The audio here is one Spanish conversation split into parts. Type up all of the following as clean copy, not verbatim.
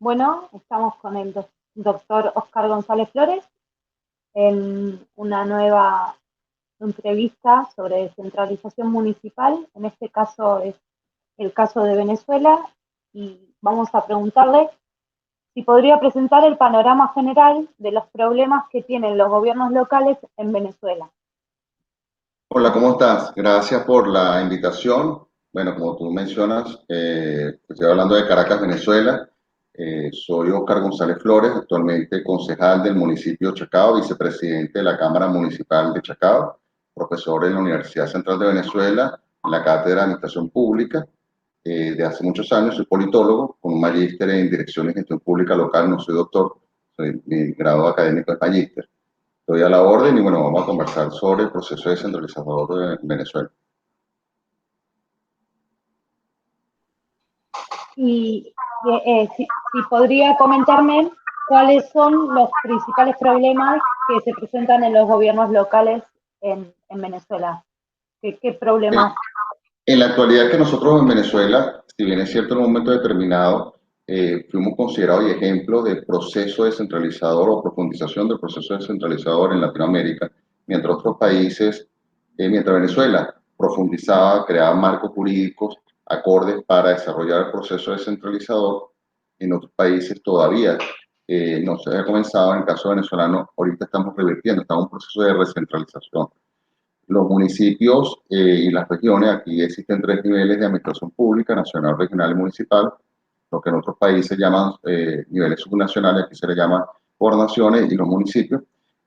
Bueno, estamos con el doctor Oscar González Flores en una nueva entrevista sobre descentralización municipal. En este caso es el caso de Venezuela y vamos a preguntarle si podría presentar el panorama general de los problemas que tienen los gobiernos locales en Venezuela. Hola, ¿cómo estás? Gracias por la invitación. Bueno, como tú mencionas, estoy hablando de Caracas, Venezuela. Soy Oscar González Flores, actualmente concejal del municipio de Chacao, vicepresidente de la Cámara Municipal de Chacao, profesor en la Universidad Central de Venezuela, en la Cátedra de Administración Pública. De hace muchos años soy politólogo con un magíster en Dirección y Gestión Pública Local. No soy doctor, mi grado académico es magíster. Estoy a la orden y bueno, vamos a conversar sobre el proceso descentralizador de Venezuela. Y si podría comentarme cuáles son los principales problemas que se presentan en los gobiernos locales en Venezuela. ¿Qué En, problemas? en la actualidad que nosotros en Venezuela, si bien es cierto en un momento determinado, fuimos considerados y ejemplo de proceso descentralizador o profundización del proceso descentralizador en Latinoamérica, mientras otros países, mientras Venezuela profundizaba, creaba marcos jurídicos acordes para desarrollar el proceso descentralizador, en otros países todavía no se había comenzado. En el caso venezolano, ahorita estamos revirtiendo, estamos en un proceso de recentralización. Los municipios y las regiones, aquí existen tres niveles de administración pública: nacional, regional y municipal, lo que en otros países llaman niveles subnacionales, aquí se le llama gobernaciones y los municipios.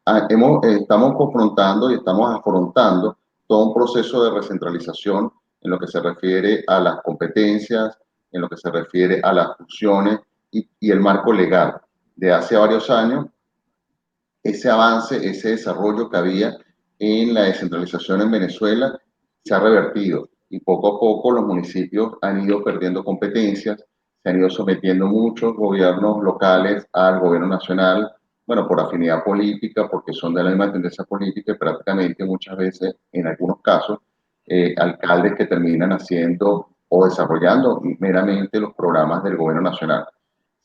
Estamos confrontando y estamos afrontando todo un proceso de recentralización en lo que se refiere a las competencias, en lo que se refiere a las funciones y el marco legal. De hace varios años, ese avance, ese desarrollo que había en la descentralización en Venezuela se ha revertido y poco a poco los municipios han ido perdiendo competencias, se han ido sometiendo muchos gobiernos locales al gobierno nacional, bueno, por afinidad política, porque son de la misma tendencia política y prácticamente muchas veces, en algunos casos, alcaldes que terminan haciendo o desarrollando meramente los programas del gobierno nacional.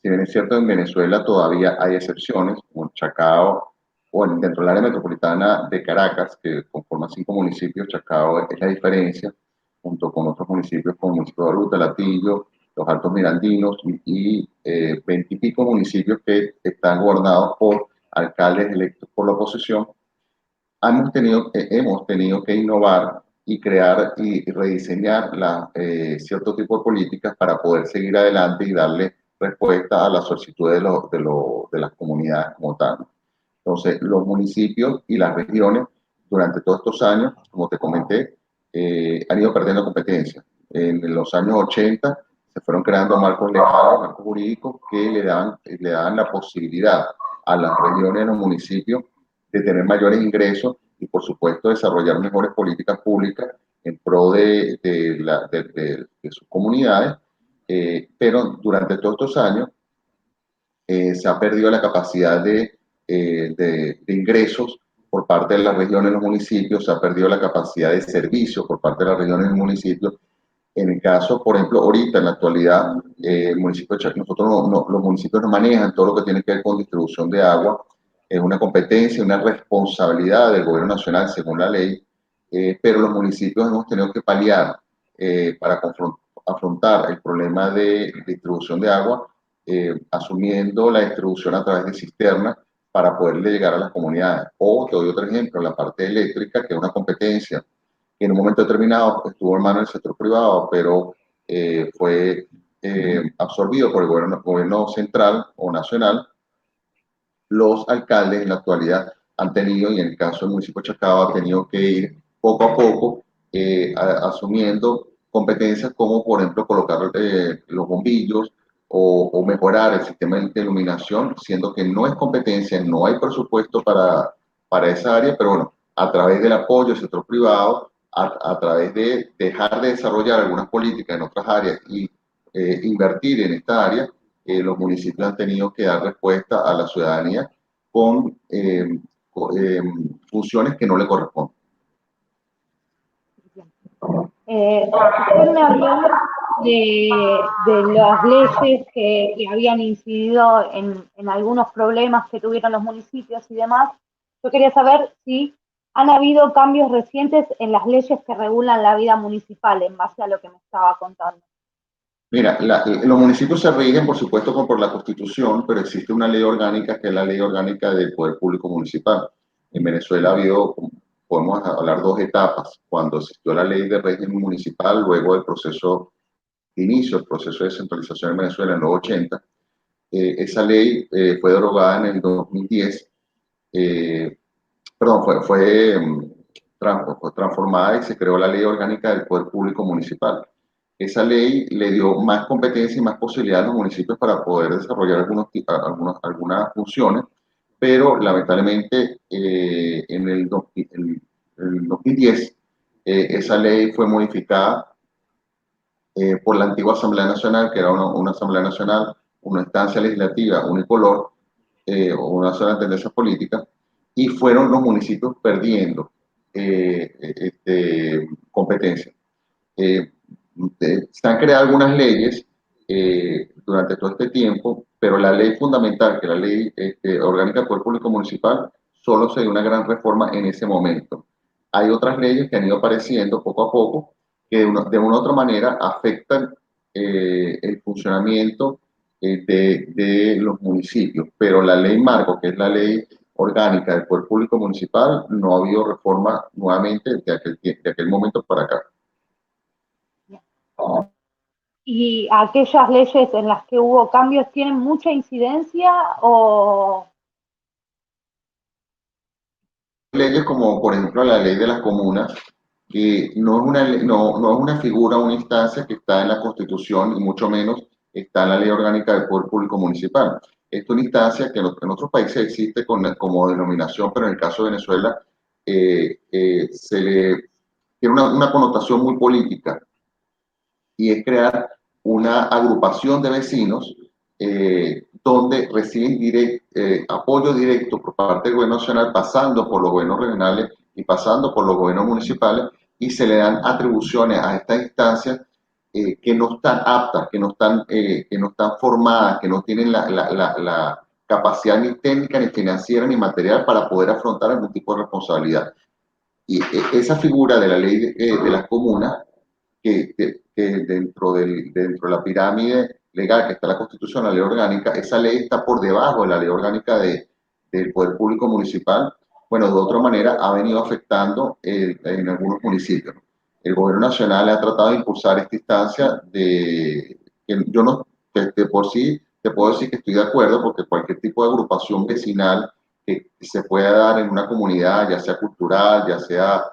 Si bien es cierto, en Venezuela todavía hay excepciones, como en Chacao, o dentro del área metropolitana de Caracas, que conforma 5 municipios. Chacao es la diferencia, junto con otros municipios como el municipio de Ruta, Latillo, los Altos Mirandinos y 20 y pico municipios que están gobernados por alcaldes electos por la oposición. Hemos tenido que innovar y crear y rediseñar cierto tipo de políticas para poder seguir adelante y darle respuesta a las solicitudes de las comunidades como tal. Entonces, los municipios y las regiones durante todos estos años, como te comenté, han ido perdiendo competencia. En los años 80 se fueron creando marcos legales, marcos jurídicos que le dan la posibilidad a las regiones y a los municipios de tener mayores ingresos y, por supuesto, desarrollar mejores políticas públicas en pro de sus comunidades. Pero durante todos estos años se ha perdido la capacidad de ingresos por parte de las regiones y los municipios, se ha perdido la capacidad de servicio por parte de las regiones y municipios. En el caso, por ejemplo, ahorita en la actualidad, el municipio de Chacao, los municipios no manejan todo lo que tiene que ver con distribución de agua. Es una competencia, una responsabilidad del gobierno nacional según la ley, pero los municipios hemos tenido que paliar para afrontar el problema de distribución de agua, asumiendo la distribución a través de cisternas para poderle llegar a las comunidades. O te doy otro ejemplo, la parte eléctrica, que es una competencia que en un momento determinado estuvo en manos del sector privado, pero fue absorbido por el gobierno central o nacional. Los alcaldes en la actualidad han tenido, y en el caso del municipio de Chacao, ha tenido que ir poco a poco asumiendo competencias como, por ejemplo, colocar los bombillos o mejorar el sistema de iluminación, siendo que no es competencia, no hay presupuesto para esa área, pero bueno, a través del apoyo del sector privado, a través de dejar de desarrollar algunas políticas en otras áreas y invertir en esta área, los municipios han tenido que dar respuesta a la ciudadanía con, funciones que no le corresponden. Usted me habló de las leyes que habían incidido en algunos problemas que tuvieron los municipios y demás. Yo quería saber si han habido cambios recientes en las leyes que regulan la vida municipal en base a lo que me estaba contando. Mira, los municipios se rigen, por supuesto, por la Constitución, pero existe una ley orgánica que es la Ley Orgánica del Poder Público Municipal. En Venezuela ha habido, podemos hablar, dos etapas. Cuando existió la ley de régimen municipal, luego del proceso de inicio, el proceso de descentralización en Venezuela en los 80. Esa ley fue derogada en el 2010. eh, Perdón, fue transformada y se creó la Ley Orgánica del Poder Público Municipal. Esa ley le dio más competencia y más posibilidades a los municipios para poder desarrollar algunas funciones, pero lamentablemente el 2010 esa ley fue modificada por la antigua Asamblea Nacional, que era una Asamblea Nacional, una instancia legislativa unicolor, o una sola tendencia política, y fueron los municipios perdiendo competencia. Eh, Se han creado algunas leyes durante todo este tiempo, pero la ley fundamental, que es la ley orgánica del Poder Público Municipal, solo se dio una gran reforma en ese momento. Hay otras leyes que han ido apareciendo poco a poco que de una u otra manera afectan el funcionamiento de los municipios, pero la ley marco, que es la ley orgánica del Poder Público Municipal, no ha habido reforma nuevamente de aquel momento para acá. ¿Y aquellas leyes en las que hubo cambios tienen mucha incidencia o...? Leyes como, por ejemplo, la ley de las comunas, que no es una figura, una instancia que está en la Constitución y mucho menos está en la Ley Orgánica del Poder Público Municipal. Es una instancia que en otros países existe como denominación, pero en el caso de Venezuela se le tiene una connotación muy política, y es crear una agrupación de vecinos donde reciben apoyo directo por parte del gobierno nacional, pasando por los gobiernos regionales y pasando por los gobiernos municipales, y se le dan atribuciones a estas instancias que no están aptas, que no están formadas, que no tienen la capacidad ni técnica, ni financiera, ni material para poder afrontar algún tipo de responsabilidad. Y esa figura de la ley de las comunas, que dentro de la pirámide legal que está la Constitución, la ley orgánica, esa ley está por debajo de la ley orgánica del Poder Público Municipal. Bueno, de otra manera ha venido afectando en algunos municipios. El gobierno nacional ha tratado de impulsar esta instancia que yo no, de por sí te puedo decir que estoy de acuerdo, porque cualquier tipo de agrupación vecinal que se pueda dar en una comunidad, ya sea cultural, ya sea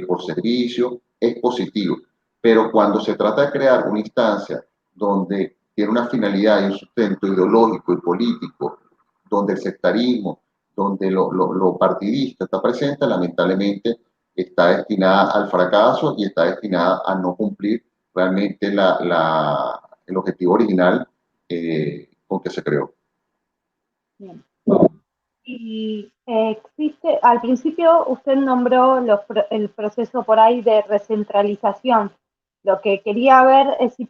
por servicio, es positivo. Pero cuando se trata de crear una instancia donde tiene una finalidad y un sustento ideológico y político, donde el sectarismo, donde lo partidista está presente, lamentablemente está destinada al fracaso y está destinada a no cumplir realmente el objetivo original con que se creó. Bien. Y existe, al principio usted nombró el proceso por ahí de recentralización. Lo que quería ver es si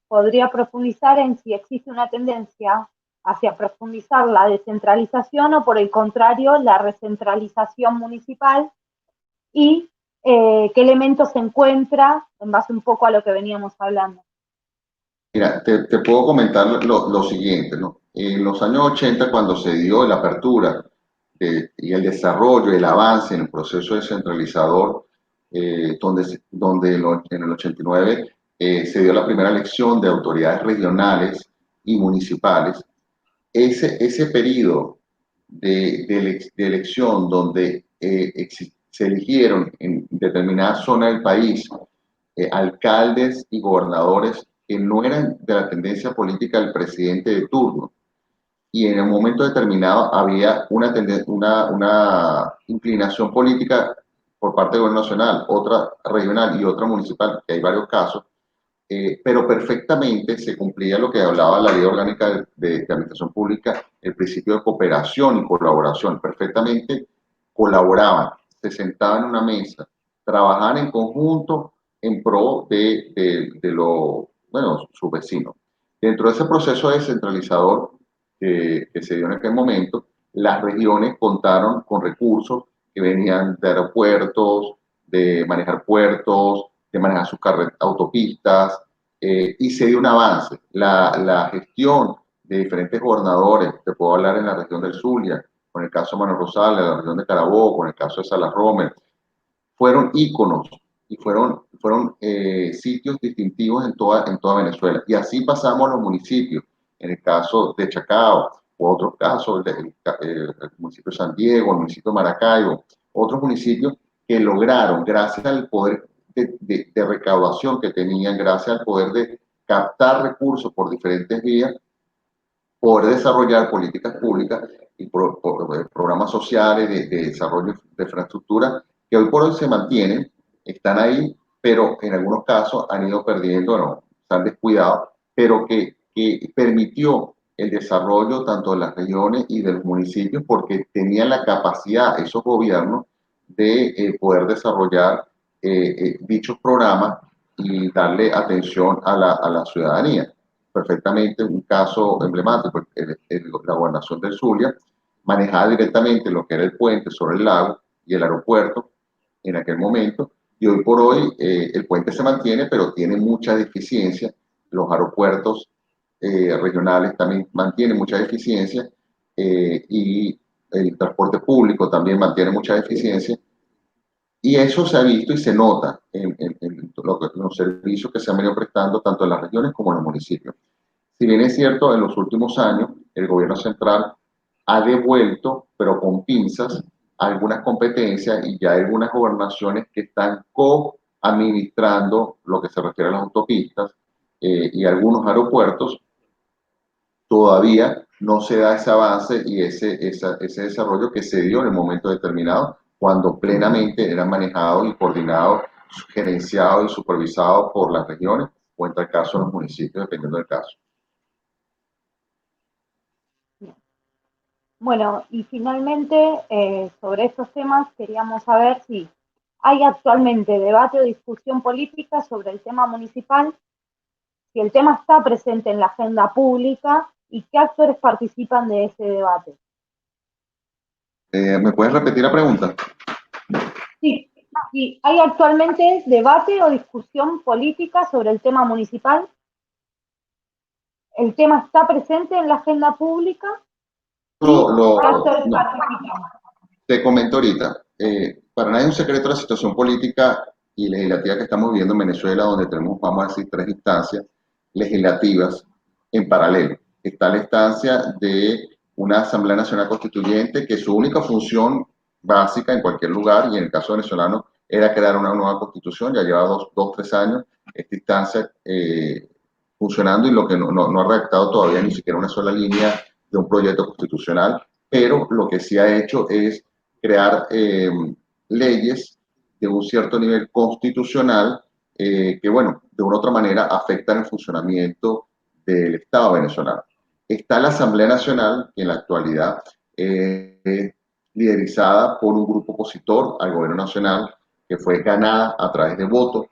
podría profundizar en si existe una tendencia hacia profundizar la descentralización o por el contrario la recentralización municipal, y qué elementos se encuentra en base un poco a lo que veníamos hablando. Mira, te puedo comentar lo siguiente, ¿no? En los años 80, cuando se dio la apertura y el desarrollo, el avance en el proceso descentralizador, en el 89 se dio la primera elección de autoridades regionales y municipales. Ese periodo de elección donde se eligieron en determinada zona del país alcaldes y gobernadores que no eran de la tendencia política del presidente de turno, y en un momento determinado había una inclinación política por parte del gobierno nacional, otra regional y otra municipal, que hay varios casos, pero perfectamente se cumplía lo que hablaba la ley orgánica de administración pública, el principio de cooperación y colaboración. Perfectamente colaboraban, se sentaban en una mesa, trabajaban en conjunto en pro bueno, sus vecinos. Dentro de ese proceso descentralizador que se dio en aquel momento, las regiones contaron con recursos que venían de aeropuertos, de manejar puertos, de manejar sus autopistas, y se dio un avance. La gestión de diferentes gobernadores, te puedo hablar en la región del Zulia, con el caso de Manuel Rosales, la región de Carabobo, con el caso de Salas Romer, fueron íconos y fueron sitios distintivos en toda Venezuela. Y así pasamos a los municipios, en el caso de Chacao, o otros casos, el municipio de San Diego, el municipio de Maracaibo, otros municipios que lograron, gracias al poder de recaudación que tenían, gracias al poder de captar recursos por diferentes vías, poder desarrollar políticas públicas y programas sociales de desarrollo de infraestructura que hoy por hoy se mantienen, están ahí, pero en algunos casos han ido perdiendo, no, se han descuidado, pero que permitió el desarrollo tanto de las regiones y de los municipios porque tenían la capacidad, esos gobiernos, de poder desarrollar dichos programas y darle atención a la ciudadanía. Perfectamente un caso emblemático, la gobernación del Zulia, manejaba directamente lo que era el puente sobre el lago y el aeropuerto en aquel momento, y hoy por hoy el puente se mantiene, pero tiene mucha deficiencia, los aeropuertos regionales también mantienen mucha deficiencia, y el transporte público también mantiene mucha deficiencia, y eso se ha visto y se nota en los servicios que se han venido prestando tanto en las regiones como en los municipios. Si bien es cierto, en los últimos años el gobierno central ha devuelto, pero con pinzas, algunas competencias y ya hay algunas gobernaciones que están co-administrando lo que se refiere a las autopistas y algunos aeropuertos, todavía no se da ese avance y ese desarrollo que se dio en el momento determinado, cuando plenamente eran manejados y coordinados, gerenciados y supervisados por las regiones o en tal caso los municipios, dependiendo del caso. Bueno, y finalmente, sobre estos temas, queríamos saber si hay actualmente debate o discusión política sobre el tema municipal, si el tema está presente en la agenda pública y qué actores participan de ese debate. ¿Me puedes repetir la pregunta? Sí, sí, hay actualmente debate o discusión política sobre el tema municipal. ¿El tema está presente en la agenda pública? ¿Y qué actores No, participan? te comento ahorita, para nadie es un secreto la situación política y legislativa que estamos viviendo en Venezuela, donde tenemos, vamos a decir, tres instancias legislativas en paralelo. Está la instancia de una Asamblea Nacional Constituyente, que su única función básica en cualquier lugar, y en el caso venezolano, era crear una nueva constitución. Ya lleva dos, 3 años esta instancia funcionando, y lo que no ha redactado todavía ni siquiera una sola línea de un proyecto constitucional, pero lo que sí ha hecho es crear leyes de un cierto nivel constitucional que, bueno, de una u otra manera afectan el funcionamiento del Estado venezolano. Está la Asamblea Nacional, que en la actualidad es liderizada por un grupo opositor al gobierno nacional, que fue ganada a través de votos,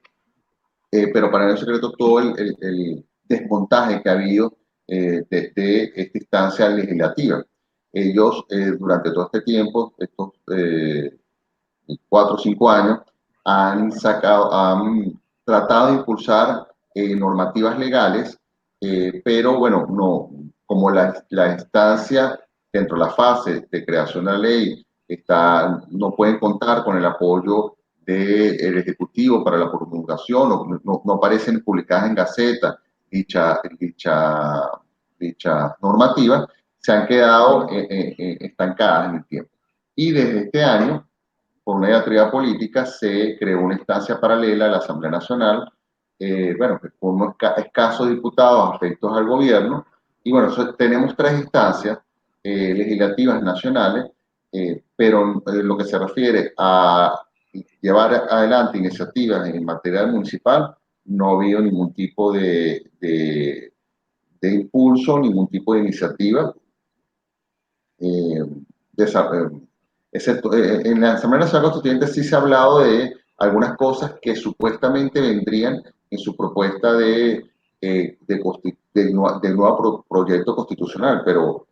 pero para el secreto todo el desmontaje que ha habido de esta instancia legislativa. Ellos durante todo este tiempo, estos 4 o 5 años, han tratado de impulsar normativas legales, pero bueno, no, como la instancia dentro de la fase de creación de la ley no pueden contar con el apoyo del Ejecutivo para la promulgación, no aparecen publicadas en Gaceta dicha normativa, se han quedado estancadas en el tiempo. Y desde este año, por una diatriba política, se creó una instancia paralela a la Asamblea Nacional, bueno, con unos escasos diputados afectos al gobierno, y bueno, tenemos tres instancias legislativas nacionales, pero lo que se refiere a llevar adelante iniciativas en materia municipal, no ha habido ningún tipo de impulso, ningún tipo de iniciativa. Eh, excepto, en la Asamblea Nacional Constituyente sí se ha hablado de algunas cosas que supuestamente vendrían en su propuesta del nuevo proyecto constitucional, pero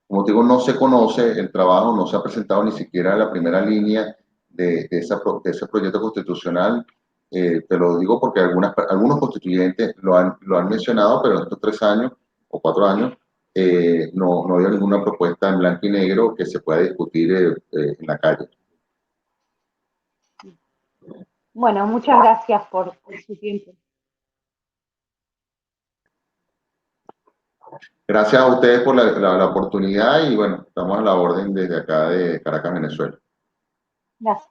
como te digo, no se conoce el trabajo, no se ha presentado ni siquiera la primera línea de ese proyecto constitucional. Te lo digo porque algunos constituyentes lo han mencionado, pero en estos 3 años o 4 años no había ninguna propuesta en blanco y negro que se pueda discutir en la calle. Bueno, muchas gracias por su tiempo. Gracias a ustedes por la oportunidad y bueno, estamos a la orden desde acá de Caracas, Venezuela. Gracias.